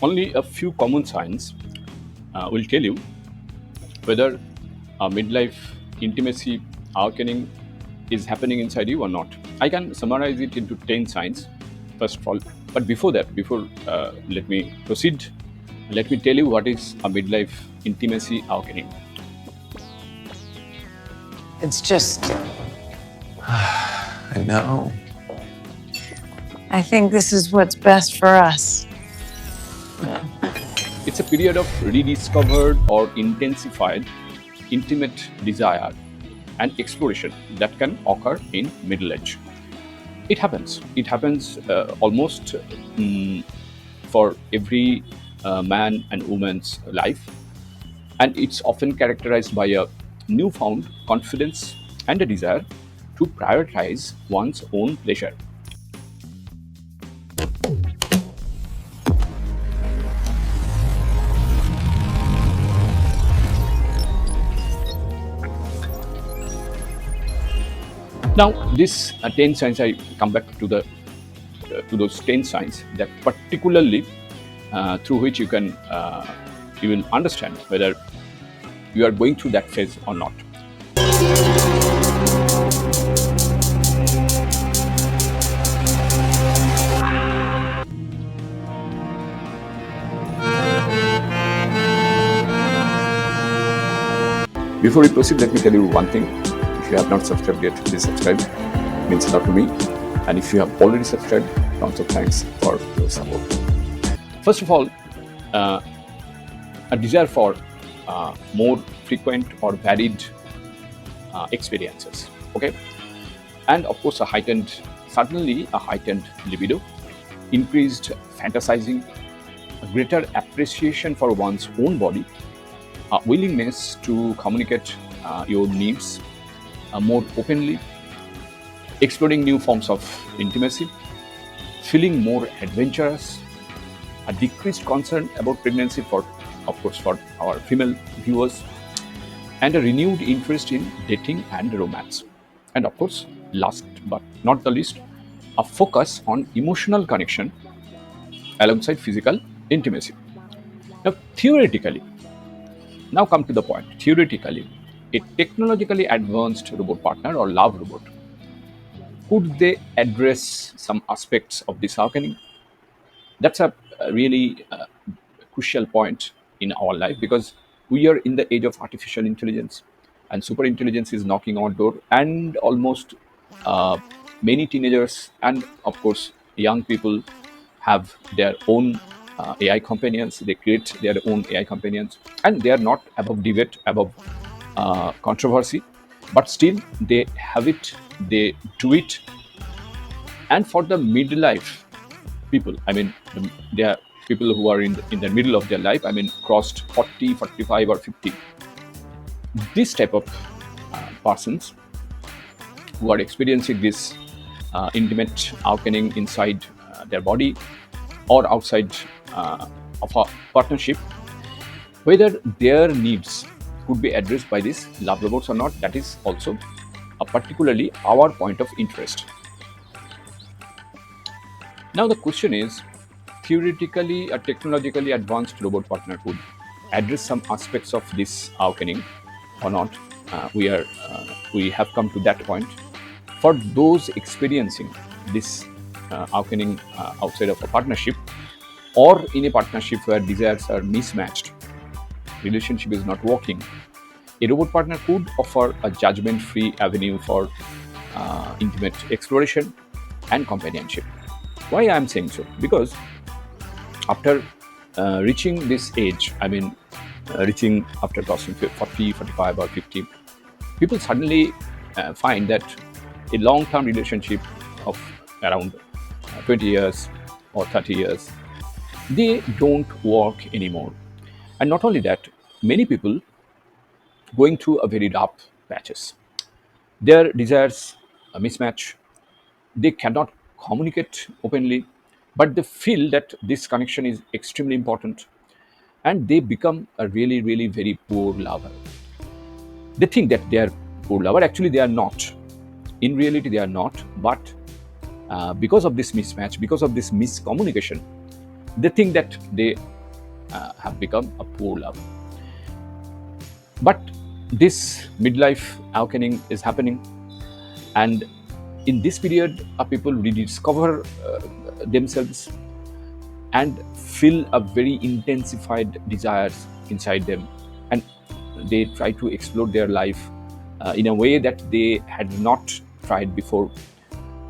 Only a few common signs will tell you whether a midlife intimacy awakening is happening inside you or not. I can summarize it into 10 signs, first of all. But before let me proceed, let me tell you what is a midlife intimacy awakening. It's just, I know. I think this is what's best for us. It's a period of rediscovered or intensified intimate desire and exploration that can occur in middle age. It happens. It happens almost for every man and woman's life, and it's often characterized by a newfound confidence and a desire to prioritize one's own pleasure. Now, this 10 signs, I come back to the to those 10 signs that particularly through which you will understand whether you are going through that phase or not. Before we proceed, let me tell you one thing. If you have not subscribed yet, please subscribe. It means a lot to me. And if you have already subscribed, tons of thanks for your support. First of all, a desire for more frequent or varied experiences. Okay, and of course, certainly a heightened libido, increased fantasizing, a greater appreciation for one's own body, a willingness to communicate your needs more openly, exploring new forms of intimacy, feeling more adventurous, a decreased concern about pregnancy for, of course, for our female viewers, and a renewed interest in dating and romance. And of course, last but not the least, a focus on emotional connection alongside physical intimacy. Now, theoretically, now come to the point. Theoretically, a technologically advanced robot partner or love robot, could they address some aspects of this awakening? That's a really crucial point in our life because we are in the age of artificial intelligence and super intelligence is knocking on our door, and almost uh, many teenagers and of course young people have their own AI companions. They create their own AI companions, and they are not above debate, above controversy, but still they have it, they do it. And for the midlife people, I mean, there are people who are in the middle of their life, I mean, crossed 40, 45, or 50. This type of persons who are experiencing this intimate awakening inside their body or outside of a partnership, whether their needs could be addressed by these love robots or not, that is also particularly our point of interest. Now the question is, theoretically, a technologically advanced robot partner could address some aspects of this awakening or not. We have come to that point. For those experiencing this awakening outside of a partnership or in a partnership where desires are mismatched, relationship is not working, a robot partner could offer a judgment-free avenue for intimate exploration and companionship. Why I am saying so? Because after reaching this age, I mean, reaching after crossing 40, 45, or 50, people suddenly find that a long-term relationship of around 20 years or 30 years, they don't work anymore. And not only that, many people going through a very rough patches. Their desires mismatch. They cannot communicate openly, but they feel that this connection is extremely important, and they become a really, really very poor lover. They think that they are poor lover. Actually, they are not. In reality, they are not. But because of this mismatch, because of this miscommunication, they think that they have become a poor love. But this midlife awakening is happening, and in this period, people rediscover themselves and feel a very intensified desires inside them, and they try to explore their life in a way that they had not tried before.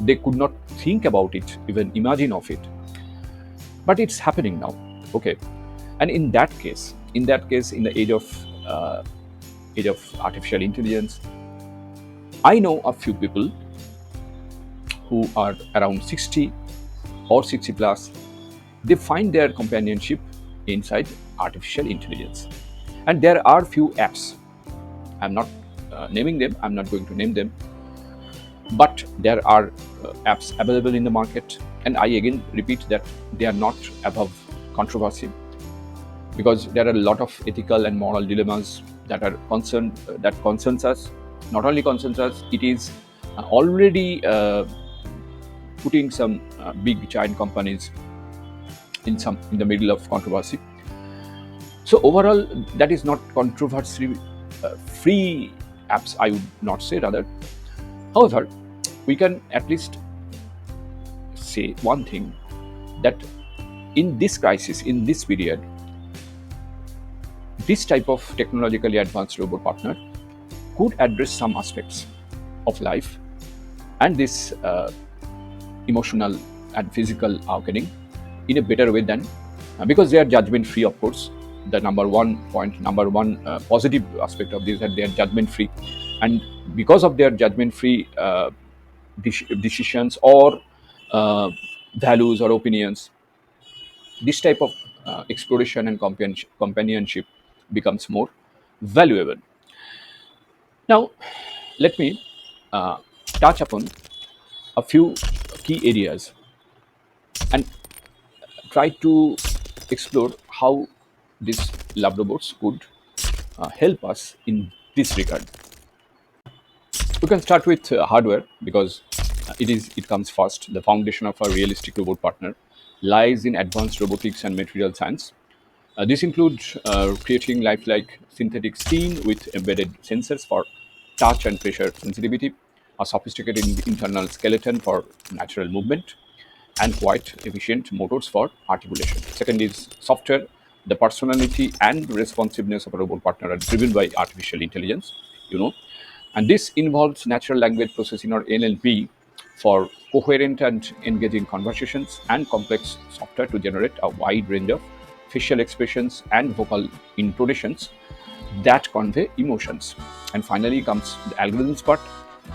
They could not think about it, even imagine of it, but it's happening now. Okay, and in that case, in the age of artificial intelligence, I know a few people who are around 60 or 60 plus. They find their companionship inside artificial intelligence, and there are few apps. I'm not naming them, I'm not going to name them, but there are apps available in the market, and I again repeat that they are not above controversy, because there are a lot of ethical and moral dilemmas that are concerned that concerns us. Not only concerns us, it is already putting some big giant companies in the middle of controversy. So overall, that is not controversy free apps, I would not say, rather. However, we can at least say one thing, that in this crisis, in this period, this type of technologically advanced robot partner could address some aspects of life and this emotional and physical awakening in a better way than, because they are judgment free, of course. The number one positive aspect of this is that they are judgment free, and because of their judgment free decisions or values or opinions, this type of exploration and companionship becomes more valuable. Now, let me uh, touch upon a few key areas and try to explore how these lab robots could help us in this regard. We can start with hardware, because it comes first. The foundation of a realistic robot partner lies in advanced robotics and material science. This includes creating lifelike synthetic skin with embedded sensors for touch and pressure sensitivity, a sophisticated internal skeleton for natural movement, and quite efficient motors for articulation. Second is software. The personality and responsiveness of a robot partner are driven by artificial intelligence, you know, and this involves natural language processing, or NLP, for coherent and engaging conversations, and complex software to generate a wide range of facial expressions and vocal intonations that convey emotions. And finally comes the algorithms part.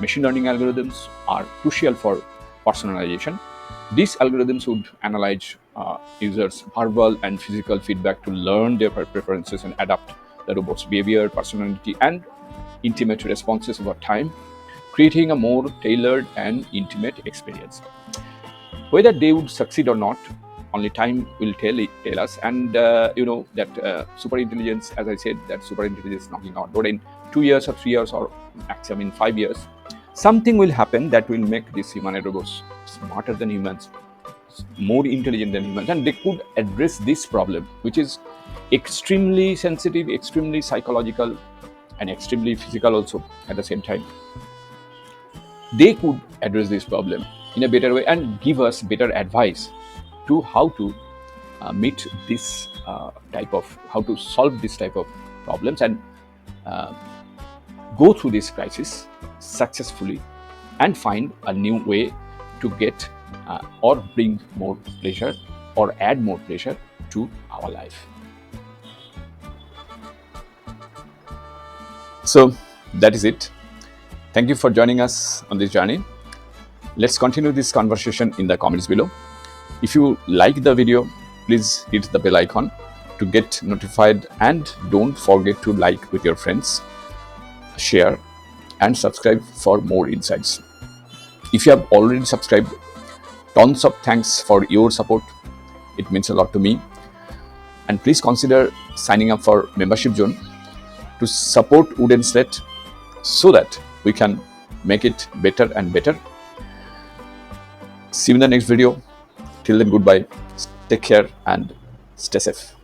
Machine learning algorithms are crucial for personalization. These algorithms would analyze users' verbal and physical feedback to learn their preferences and adapt the robot's behavior, personality, and intimate responses over time, creating a more tailored and intimate experience. Whether they would succeed or not, only time will tell us. And that super intelligence, as I said, that super intelligence knocking on door in 2 years or 3 years or maximum in 5 years, something will happen that will make these humanoid robots smarter than humans, more intelligent than humans, and they could address this problem, which is extremely sensitive, extremely psychological, and extremely physical also at the same time. They could address this problem in a better way and give us better advice to how to meet this how to solve this type of problems, and go through this crisis successfully, and find a new way to get or bring more pleasure or add more pleasure to our life. So that is it. Thank you for joining us on this journey. Let's continue this conversation in the comments below. If you like the video, please hit the bell icon to get notified, and don't forget to like with your friends, share, and subscribe for more insights. If you have already subscribed, tons of thanks for your support. It means a lot to me. And please consider signing up for membership zone to support Wooden Slate, so that we can make it better and better. See you in the next video. Till then, goodbye. Take care and stay safe.